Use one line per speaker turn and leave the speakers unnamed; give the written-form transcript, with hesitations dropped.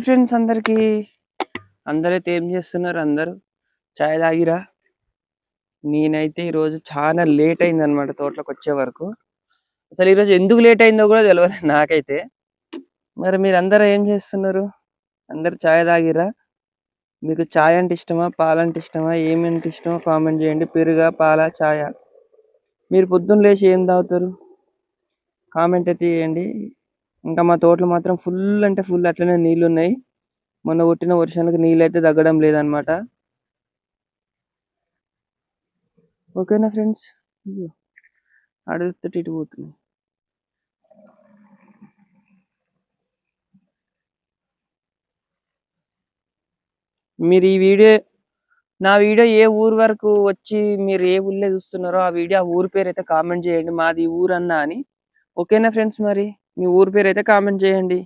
Friends అందరికి అందరైతే ఏం చేస్తున్నారు? అందరూ చాయ్ తాగిరా? నేనైతే ఈరోజు చాలా లేట్ అయింది అనమాట తోటలోకి వచ్చే వరకు. అసలు ఈరోజు ఎందుకు లేట్ అయిందో కూడా తెలియదు నాకైతే. మరి మీరు అందరూ ఏం చేస్తున్నారు? అందరు చాయ్ తాగిరా? మీకు చాయ్ అంటే ఇష్టమా, పాలంటే ఇష్టమా, ఏమంటే ఇష్టమో కామెంట్ చేయండి. పెరుగా, పాల, చాయ? మీరు పొద్దున్న లేచి ఏం తాగుతారు? కామెంట్ అయితే చేయండి. ఇంకా మా తోటలో మాత్రం ఫుల్ అంటే ఫుల్ అట్లనే నీళ్ళు ఉన్నాయి. మొన్న కొట్టిన వర్షానికి నీళ్ళు అయితే తగ్గడం లేదనమాట. ఓకేనా ఫ్రెండ్స్? అడుగుతుంటే ఇటు పోతున్నాయి. మీరు ఈ వీడియో నా వీడియో ఏ ఊరు వరకు వచ్చి మీరు ఏ ఊళ్ళో చూస్తున్నారో ఆ వీడియో ఆ ఊరు పేరు అయితే కామెంట్ చేయండి. మాది ఈ ఊరు అన్నా అని. ఓకేనా ఫ్రెండ్స్? మరి మీ ఊరు పేరు అయితే కామెంట్ చేయండి.